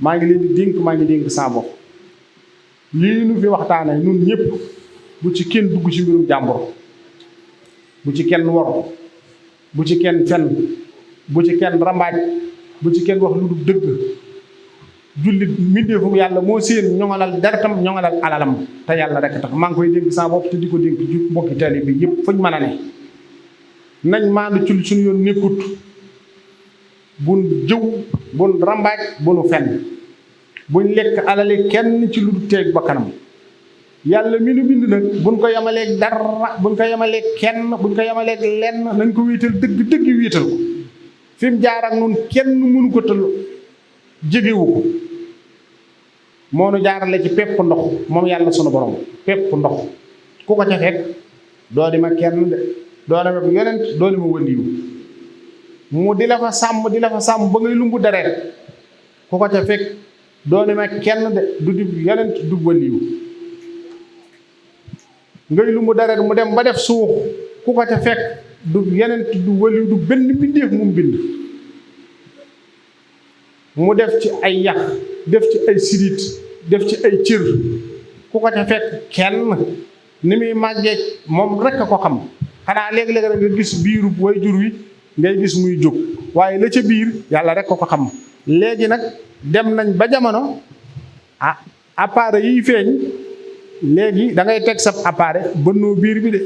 maa ngi leen di dénk maa ngi dénk saa bopp lii nu fi waxtaane nun ñëpp bu ci kenn dugg ci mbirum jàmbur bu ci kenn wor bu ci kenn fen bu ci kenn rambaaj bu ci kenn wax lu dul dëgg jullit mbindeefum yàlla moo seen ñoŋalal deretam ñoŋalal alalam te yàlla rek tax maa ngi koy dénk saa bopp te di ko dénk ju mbokki taalibe bi yëpp fuñ mën a ne nañ maandu ci suñu yoon nekkut buñ jëw buñ rambaaj bunu fenn buñ lekk alali kenn ci lu dul teeg ba kanam yàlla mi nu bind nag buñ ko yemaleeg dara buñ ko yemaleeg kenn buñ ko yemaleeg lenn nañ ko wéetal dëgg dëgg wéetal ko fi mu jaar ak noonu kenn mënu ko tël jegewu ko moo nu jaarale ci pepp ndox moom yàlla sunu borom pepp ndox ku ko ca fekk doo di ma kenn de doo di ma yonent doo di ma wëliyu mu di la fa sàmm ba ngay lumbu deret ku ko ca fekk doo di ma kenn de du di yonent du wëliyu ngay lumbu deret mu dem ba def suux ku ko ca fekk du yonent du wëliyu du benn mbindeef mu bind mu def ci ay yax def ci ay sidit def ci ay cër ku ko ca fekk kenn ni muy màggee moom rek a ko xam xanaa léegi-léegi rek nga gis biiru way jur wi ngay gis muy jóg waaye la ca biir yàlla rek ko xam léegi nag dem nañ ba jamono appareil yiy feeñ léegi da ngay teg sab appareil bënnoo biir bi de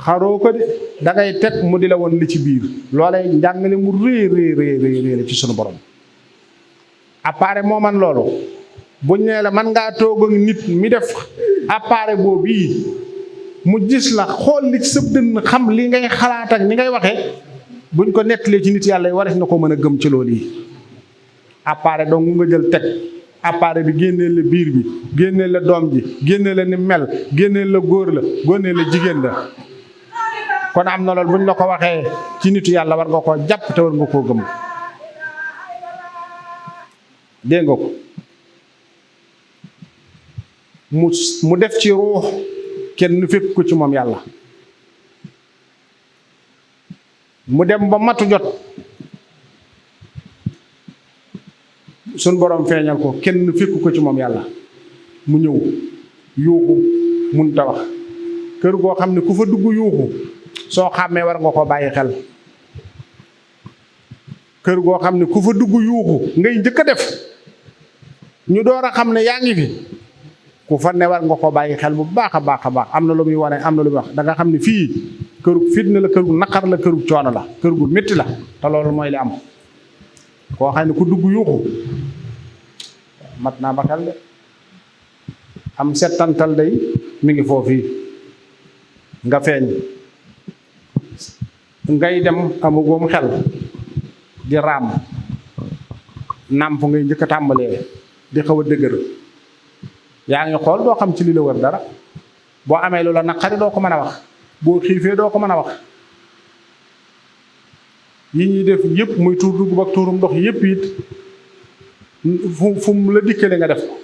xaroo ko de da ngay teg mu di la woon li ci biir loolay njàngale mu rëy ci sunu borom appareil moo man loolu buñ nee la man ngaa toog ak nit mi def appareil boobu bii mu gis la xool li ci sëb dënn xam li ngay xalaat ak ni ngay waxee buñ ko nettalee ci nit yàlla yi warees na ko mën a gëm ci loolu yi appareil donc nga jël teg appareil bi génneel la biir bi génneel la doom ji génneel la ni mel génneel la góor la génneel la jigéen la kon am na loolu buñ la ko waxee ci nitu yàlla war nga koo jàpp te war nga koo gëm dégg nga ko mu def ci ruux kenn fekk ko ci moom yàlla mu dem ba matu jot sun borom feeñal ko kenn fekk ko ci moom yàlla mu ñëw yuuxu mun ta wax kër goo xam ne ku fa dugg yuuxu soo xàmmee war nga ko bàyyi xel kër goo xam ne ku fa dugg yuuxu ngay njëkk a def ñu door a xam ne yaa ngi fi ku fa ne war nga ko bàyyi xel bu baax a baax a baax am na lu muy wane am na lu muy wax da nga xam ne fii këru fitna la kër gu naqar la kër gu coono la kër gu métti la te loolu mooy li am koo xam ne ku dugg yuuxu mat naa ba xel de am settantal day mi ngi foofii nga feeñ ngay dem amugoom xel di raam nàmp ngay njëkk a tàmbalee di xaw a dëgër yaa ngi xool doo xam ci li la wër dara boo amee lu la naqari doo ko mën a wax boo xiifee doo ko mën a wax yi ñuy def yëpp muy tuur dugub ak tuurum ndox yëpp it fu mu la dikkale nga def ko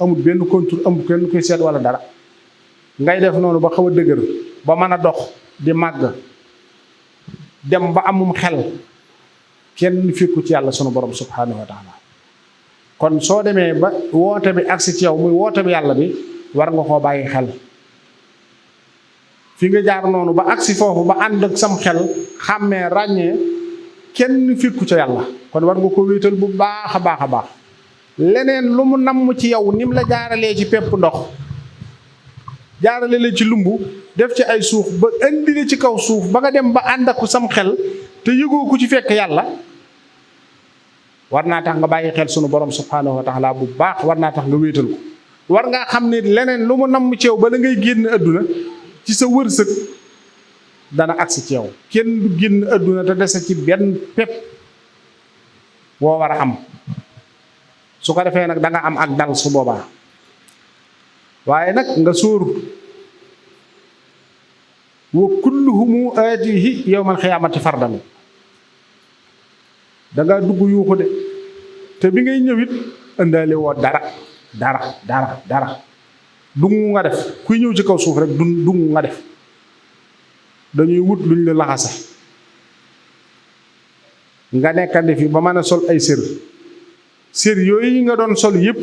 amul benn contour amul kenn kuy seet wala dara ngay def noonu ba xaw a dëgër ba mën a dox di màgg dem ba amum xel kenn fekku ci yàlla sunu borom subhanahu wa taala kon soo demee ba woote bi agsi ci yow muy woote bi yàlla bi war nga koo bàyyi xel fi nga jaar noonu ba agsi foofu ba ànd ak sam xel xàmmee ràññee kenn fekku ca yàlla kon war nga ko wéetal bu baax a baax a baax leneen lu mu namm ci yow ni mu la jaaralee ci pepp ndox jaarale la ci lumbu def ci ay suuf ba indi la ci kaw suuf ba nga dem ba ànd ak sam xel te yëgoo ku ci fekk yàlla war naa tax nga bàyyi xel sunu borom subhanahu wa taala bu baax war naa tax nga wéetal ko war ngaa xam ne leneen lu mu namm ci yow ba la ngay génn adduna ci sa wërsëg dana agsi ci yow kenn du génn adduna te dese ci benn pepp woo war a am su ko defee nag da nga am ak dal su boobaa waaye nag nga sóor wa kulluhumu aatihi yawmal xiyaamati fardan da nga dugg yuuxu de te bi ngay ñëwit indaale woo dara dungu nga def kuy ñëw ci kaw suuf rek dungu nga def dañuy wut luñ la laxase nga nekkandi fi ba mën a sol ay sër sér yooyu nga doon sol yépp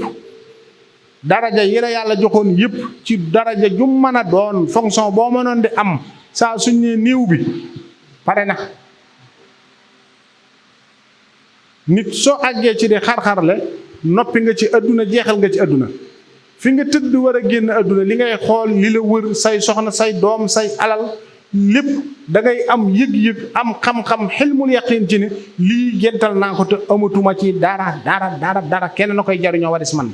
daraja yi la yàlla joxoon yépp ci daraja ju mën a doon fonction boo mënoon di am saa suñ nee néew bi pare na. nit soo àggee ci di xar-xarle noppi nga ci àdduna jeexal nga ci àdduna fi nga tëdd war a génn àdduna li ngay xool li la wër say soxna say doom say alal lépp da ngay am yëg-yëg am xam-xam xilmul yaqin ci ne lii gental naa ko te amatuma ci dara kenn na koy jariñoo waris man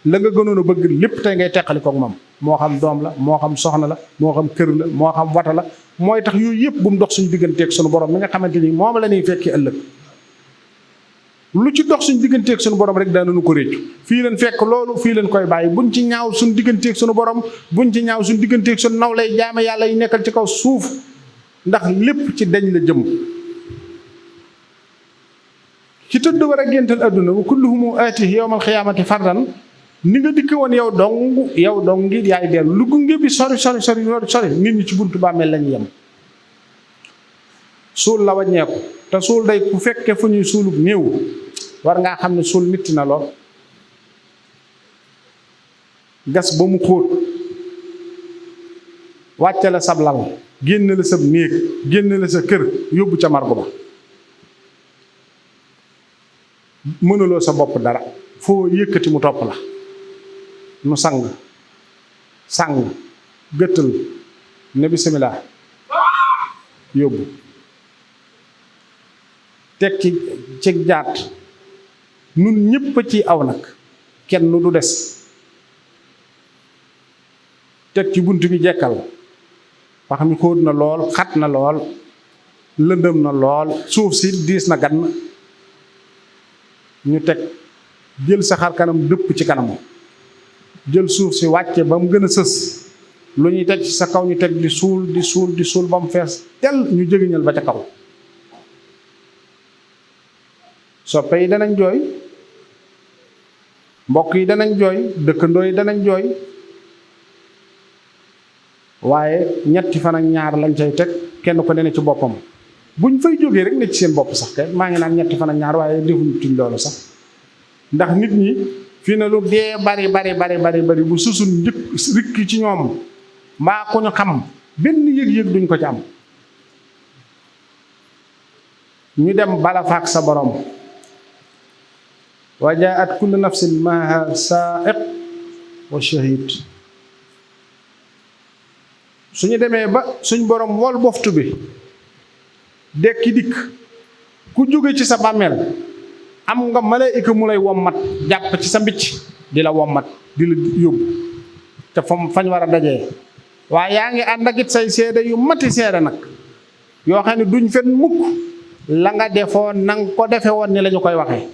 la nga gënoon a bëgg lépp tey ngay teqali koog moom moo xam doom la moo xam soxna la moo xam kër la moo xam wata la mooy tax yooyu yëpp bu mu dox suñu digganteeg suñu borom mi nga xamante ni moom la ñuy fekki ëllëg lu ci dox suñu digganteeg suñu borom rek daanañu ko réccu fii leen fekk loolu fii leen koy bàyyi buñ ci ñaaw suñu digganteeg suñu borom buñ ci ñaaw suñu digganteeg suñu naw lay jaame yàlla yi nekkal ci kaw suuf ndax lépp ci dañ la jëm ci tëdd war a géntal adduna wa kulluhum aatihi yawmal xiyaamati fardan ni nga dikk woon yow dong ngi yaay dellu lu gunge bi sori nit ñi ci buntu bàmmeel lañu yem suul la wàññeeku te suul day ku fekke fu ñuy suulub néew war ngaa xam ne suul mitti na lool gas ba mu xóot wàcce la sab lal génn la sab néeg génn la sa kër yóbbu ca margo ba mënuloo sa bopp dara foo yëkkati mu topp la nu sang gëttal ne bisimilah yóbbu teg ci jaat nun ñépp ci aw nag kenn du des teg ci bunt bi jekkal wax mi xóot na lool xat na lool lëndëm na lool suuf si diis na gann ñu teg jël sa xar kanam dëpp ci kanam jël suuf si wàcce ba mu gën a sës lu ñuy teg ci sa kaw ñu teg di suul ba mu fees tel ñu jëgiñal ba ca kaw soppe yi danañ jooy mbokk yi danañ jooy dëkkandoo yi danañ jooy waaye ñetti fan ak ñaar lañ cay teg kenn ko dene ci boppam buñ fay jógee rek ne ci seen bopp sax kay maa ngi naan ñetti fan ak ñaar waaye defuñ tuñ loolu sax ndax nit ñi fii ne lu dee bari bu susul njëkk rikki ci ñoom mbaa ko ñu xam benn yëg-yëg duñ ko ci am ñu dem bala faak sa borom wa jaat kullu nafsin maaha saaiq wa shahid suñu demee ba suñ borom wol boftu bi dekki dikk ku jóge ci sa bàmmeel am nga malaayika mu lay wommat jàpp ci sa mbicc di la wommat di la yóbbu te fañ war a dajee waaye yaa ngi ànd ak it say seede yu mati seede nag yoo xam ne duñ fen mukk la nga defoon nanga ko defe woon ni la ñu koy waxee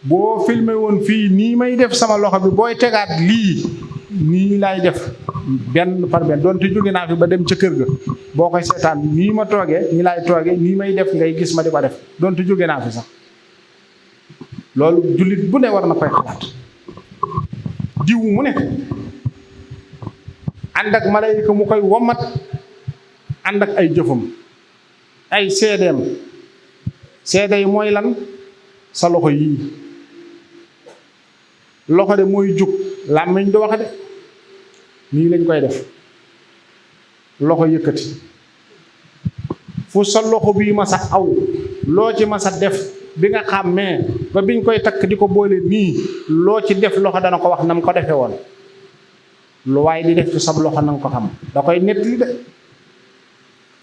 boo filmé woon fii nii may def sama loxo bi booy tegaat lii nii laay def benn par benn doonte jóge naa fi ba dem ca kër ga boo koy seetaan nii ma toogee nii laay toogee nii may def ngay gis ma di ko def doonte jóge naa fi sax loolu jullit bu ne war na koy xalaat diw mu ne ànd ak malayka mu koy womat ànd ak ay jëfam ay seedeem seede yi mooy lan sa loxo yii loxo de mooy jóg làmmiñ du wax de nii lañ koy def loxo yëkkati fu sa loxo bii ma sa aw loo ci ma sa def bi nga xàmmee ba biñ koy takk di ko boole nii loo ci def loxo dana ko wax nam ko defe woon lu waaye di def ci sab loxo nanga ko xam da koy nettali de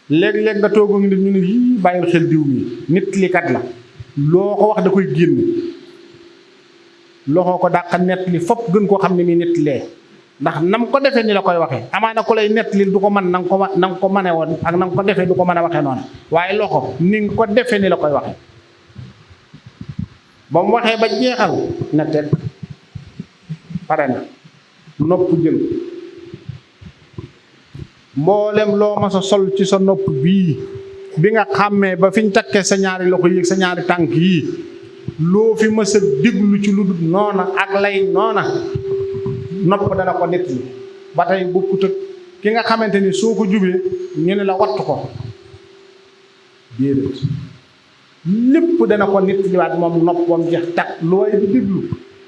léeg-léeg nga toog ak nit ñu ne yii bàyyil xel diw mi nettalikat la loo ko wax da koy génn loxo ko dàq nettali fopp gën koo xam ne muy nettalee ndax nam ko defee ni la koy waxee amaana ku lay nettali du ko mën na nga ko mane woon ak na nga ko defee du ko mën a waxee noonu waaye loxo ni nga ko defee ni la koy waxee ba mu waxee ba jeexal na teg pare na nopp jël mboolem loo ma sa sol ci sa nopp bii bi nga xàmmee ba fi ñu takkee sa ñaari loxo yi sa ñaari tànk yii loo fi mës a déglu ci lu dul noona ak lay noona nopp dana ko nett li ba tey bokkut ak ki nga xamante ni soo ko jubee ñu ne la wattu ko déedéet lépp dana ko nit liwaat moom nopp bam jeex tak lu way di déglu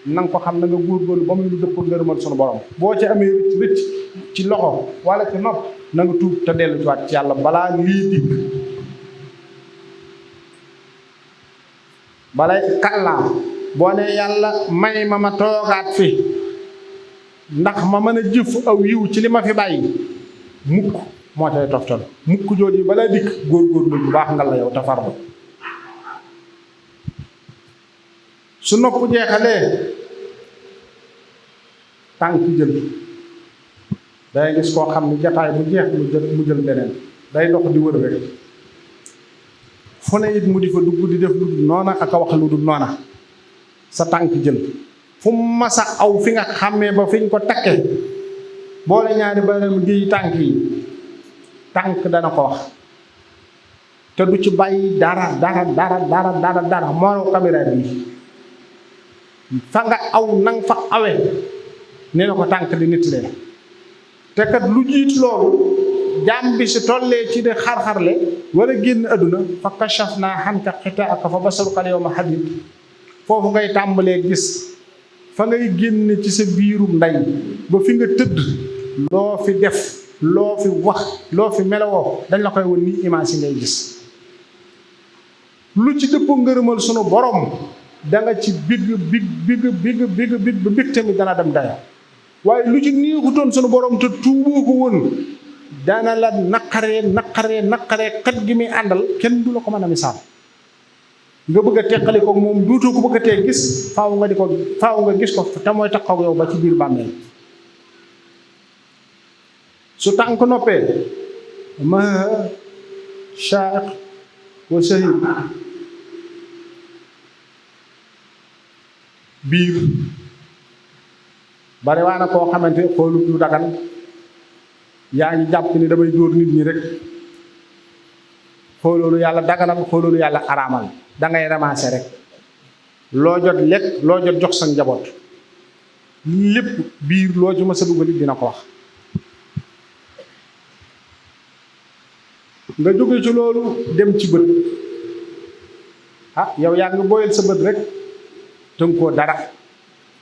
na nga ko xam na nga góorgóorlu ba muy lu dëpp ngërëmal sunu borom boo ca amee rëcc ci loxo wala ci nopp na nga tuub te dellu ci waat ci yàlla balaa lii dikk balay kàllaa boo ne yàlla may ma toogaat fi ndax ma mën a jëf aw yiw ci li ma fi bàyyi mukk moo cay toftal mukk jooju balaa dikk góorgóorlu bu baax nga la yow te farlu su nopp jeexalee tànk jël day gis koo xam ni jataay bu jeex mu jël beneen day dox di wër rek fu ne it mu di fa dugg di def lu dul noona ak a wax lu dul noona sa tànk jël fu masa aw fi nga xàmmee ba fiñ ko takke boole ñaari baram di tànk yi tànk dana ko wax te du ci bàyyi dara moo caméra bi fa nga aw nang fa awe nee na ko tànk di nit leen te kat lu jiit loolu jaam bi si tollee ci di xar-xarle wala génn àdduna fa kashafnaa anka ghitaa'aka fa basaruka al-yawma hadiid foofu ngay tàmbalee gis fa ngay génn ci sa biirum ndey ba fi nga tëdd loo fi def loo fi wax loo fi melowoo dañ la koy won ni image yi ngay gis lu ci dëpp ngërëmal sunu borom da nga ci big ba big tamit dana dem daya waaye lu ci neexutoon sunu borom te tuuboo ko woon dana la naqaree xet gi muy àndal kenn du la ko mën a misaal nga bëgg a teqali ko moom duutoo ko bëgg a tee gis faaw nga gis ko te mooy taxaw yow ba ci biir bàmmeel su tànk noppee ma shaaq wa shahid biir bari waa na koo xamante xoolut lu dagan yaa ngi jàpp ni damay dóor nit ñi rek xooloolu yàlla daganal xooloolu yàlla araamal dangay ramasser rek loo jot lekk loo jot jox sa njaboot lépp biir loo ci mës a dugal dina ko wax nga jóge ci loolu dem ci bët yow yaa ngi boyal sa bët rek tënkoo dara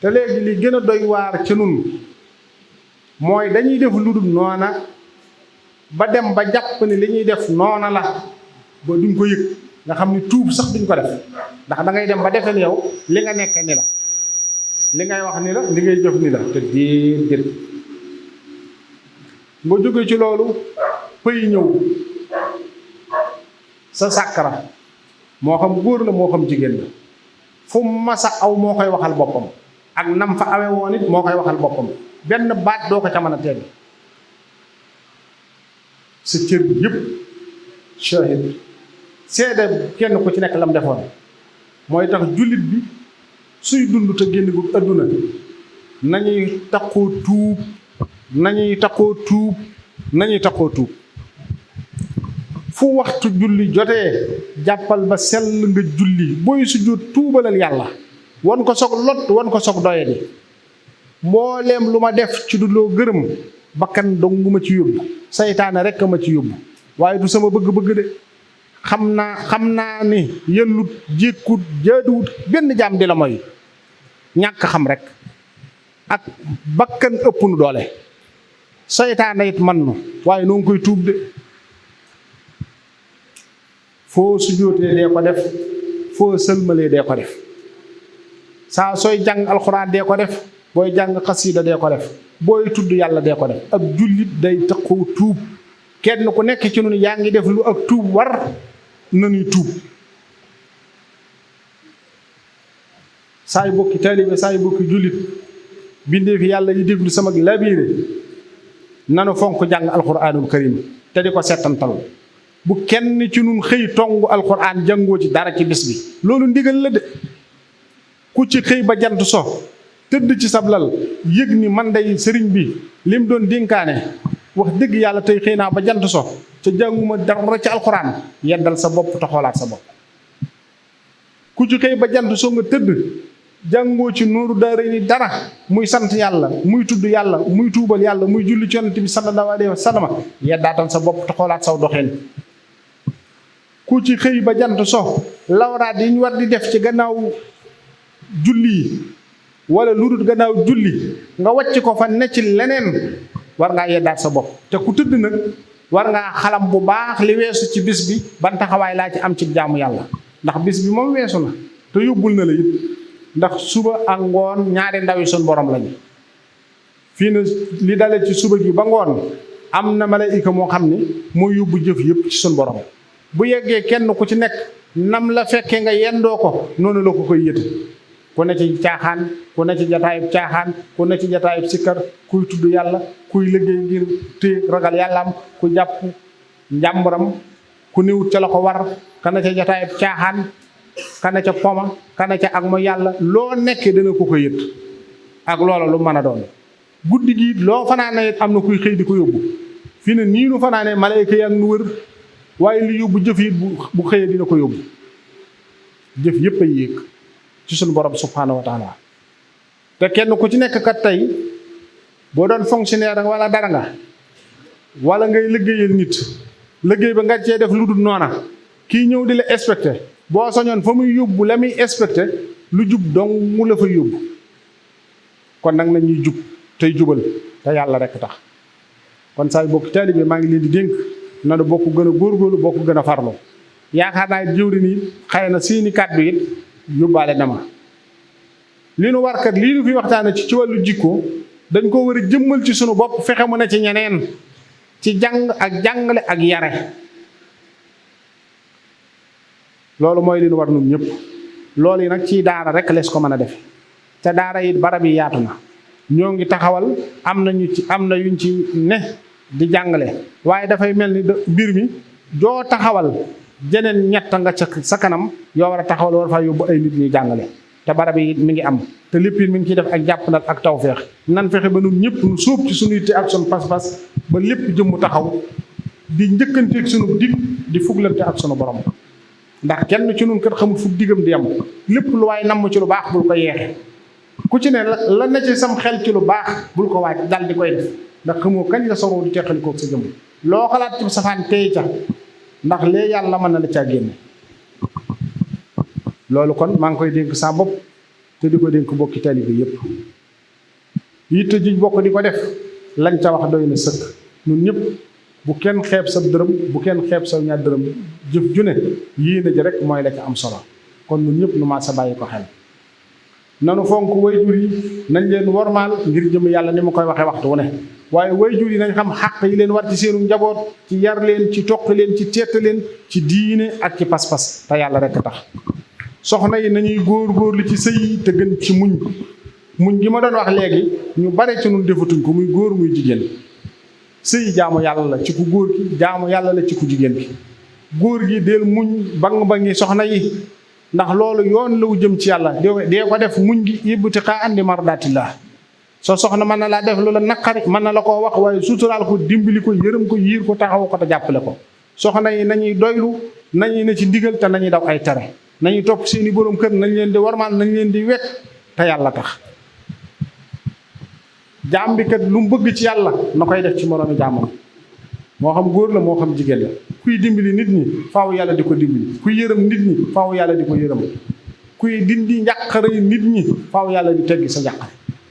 te léegi li gën a doy waar ci nun mooy dañuy def lu dul noona ba dem ba jàpp ni li ñuy def noona la ba duñ ko yëg nga xam ni tuub sax duñ ko def ndax da ngay dem ba defee yow li nga nekk ni la li ngay wax ni la li ngay jëf ni la te déedéet nga jóge ci loolu pëy ñëw sa sàkkara moo xam góor la moo xam jigéen la fu masa aw moo koy waxal boppam ak nam fa awe woon it moo koy waxal boppam benn baat doo ko ca mën a tegg sa cër yëpp shahid seede kenn ku ci nekk lam defoon mooy tax jullit bi suy dund te génn gu adduna nañuy takkoo tuub fu waxtu julli jotee jàppal ba sell nga julli booy sujjóot tuubalal yàlla wan ko soog lot wan ko soog doye di mbooleem lu ma def ci du loo gërëm bakkan dong ma ci yóbbu saytaane rek ma ci yóbbu waaye du sama bëgg-bëgg de xam naa ni yellut jékkut jaaduwut benn jaam di la mooy ñàkk xam rek ak bakkan ëpp nu doole saytaane it man nu waaye noo ngi koy tuub de foo sujjóotee dee ko def foo sëlmalee dee ko def saa sooy jàng alxuraan dee ko def booy jàng xasiida dee ko def booy tudd yàlla dee ko def ab jullit day taxaw tuub kenn ku nekk ci ñun yaa ngi def lu ak tuub war nanuy tuub saay bokki taalibe saay bokki jullit bindee fi yàlla yi déglu sama labiire nanu fonk jàng alxuraanul karim te di ko settantal bu kenn ci nun xëy tongu alxuraan jàngoo ci dara ci bis bi loolu ndigal la de ku ci xëy ba jant so tëdd ci sablal yëg ni man day sëriñ bi lim doon dénkaane wax dëgg yàlla tey xëy naa ba jant so ca jànguma dara ci alxuraan yeddal sa bopp te xoolaat sa bopp ku ci xëy ba jant so nga tëdd jàngoo ci nooru daara ni dara muy sant yàlla muy tudd yàlla muy tuubal yàlla muy julli ci yonent bi sallallahu alayhi wa sallam yeddaatal sa bopp te xoolaat saw doxeen ku ci xëy ba jant so lawraat yi ñu war di def ci gannaaw julli yi wala lu dul gannaaw julli nga wàcc ko fa ne ci leneen war ngaa yeddaat sa bopp te ku tëdd nag war ngaa xalam bu baax li weesu ci bis bi ban taxawaay laa ci am ci jaamu yàlla ndax bis bi moom weesu na te yóbbul na la it ndax suba ak ngoon ñaari ndaw yi sun borom lañu fii na li dale ci suba gi ba ngoon am na malaayika moo xam ni moo yóbbu jëf yëpp ci sun borom bu yeggee kenn ku ci nekk nam la fekkee nga yendoo ko noonu la ko koy yëte ku ne ci caaxaan ku ne ci jataayub caaxaan ku ne ci jataayub sikkar kuy tudd yàlla kuy liggéey ngir téye ragal yàllaam ku jàpp njàmburam ku néewut ca la ko war kana ca jataayub caaxaan kana ca poma kana ca ak mo yàlla loo nekkee dana ko ko yët ak loola lu mën a doon guddi gi loo fanaane it am na kuy xëy di ko yóbbu fii ne nii nu fanaane malayka yaa ngi nu wër waaye li yóbbu jëf yi bu xëyee dina ko yóbbu jëf yépp ay yéeg ci suñu borom subhanahu wa taala te kenn ku ci nekk kat tey boo doon fonctionnaire wala dara nga wala ngay liggéeyal nit liggéey ba nga cee def lu dul noona kii ñëw di la inspecté boo soñoon fa muy yóbbu la muy inspecté lu jub dong mu la fa yóbbu kon nag nañuy jub tey jubal te yàlla rek tax kon saa bokk taalibe maa ngi leen di dénk na bokk gën a góorgóorlu bokk gën a farlu yaakaar naa jëwri ni xëy na seeni kàddu it yóbbaale na ma li nu war kat lii nu fi waxtaane ci wàllu jikko dañ ko war a jëmmal ci sunu bopp fexe mu ne ci ñeneen ci jàng ak jàngale ak yare loolu mooy li nu war nun ñëpp loolu yi nag ci daara rek lees ko mën a def te daara it barab yi yaatu na ñoo ngi taxawal am na yuñ ci ne di jàngale waaye dafay mel ni mbir mi joo taxawal jeneen ñett nga ca sa kanam yoo war a taxawal war faa yóbbu ay nit ñuy jàngale te barab yi mi ngi am te lépp mi ngi ciy def ak jàppandal ak tawféex nan fexe ba nun ñëpp nu sóob ci sunu yitte ak sunu pas-pas ba lépp jëmmu taxaw di njëkkanteeg sunu dig di fuglante ak sunu borom ndax kenn ci nun kat xamul fu digam di yam lépp lu waaye namm ci lu baax bul ko yeexe ku ci ne la na ci sam xel ci lu baax bul ko waaj dal di koy def ndax xamoo kañ la soroo di teqalikoo sa jëm loo xalaat ci safaan tey ca ndax lee yàlla mën na la caa génne loolu kon maa ngi koy dénk saa bopp te di ko dénk bokki taalibe yépp yitte ji bokk di ko def lañ ca wax doy na sëkk ñun ñëpp bu kenn xeeb sa dërëm bu kenn xeeb sa ñaar dërëm jëf ju ne yéene ji rek mooy la ca am solo kon ñun ñëpp nu maa sa bàyyi ko xel nanu fonk wayjur yi nañ leen wormaal ngir jëm yàlla ni ma koy waxee waxtu wu ne waaye wayjur yi nañ xam xàq yi leen war ci seenu njaboot ci yar leen ci toq leen ci teet leen ci diine ak ci pas-pas te yàlla rek tax soxna yi nañuy góor-góorlu ci sëy te gën ci muñ gi ma doon wax léegi ñu bare ci nun defatuñ ko muy góor muy jigéen sëy jaamu yàlla la ci ku góor ki jaamu yàlla la ci ku jigéen ki góor gi del muñ bang-bangi soxna yi ndax loolu yoon la wu jëm ci yàlla dee ko def muñ gi ibtiqaan li mardatillah soo soxna mën na laa def lu la naqari mën na la koo wax waaye suturaal ko dimbali ko yërëm ko yiir ko taxaw ko te jàppale ko soxna yi nañuy doylu nañuy ne ci ndigal te nañuy daw ay tere nañuy topp seeni borom kër nañ leen di warmaal nañ leen di wekk te yàlla tax jaam bi kat lu mu bëgg ci yàlla na koy def ci moroomi jaamam moo xam góor la moo xam jigéen la kuy dimbali nit ñi faaw yàlla di ko dimbali kuy yërëm nit ñi faaw yàlla di ko yërëm kuy dindi njàqare nit ñi faaw yàlla di teggi sa njàqare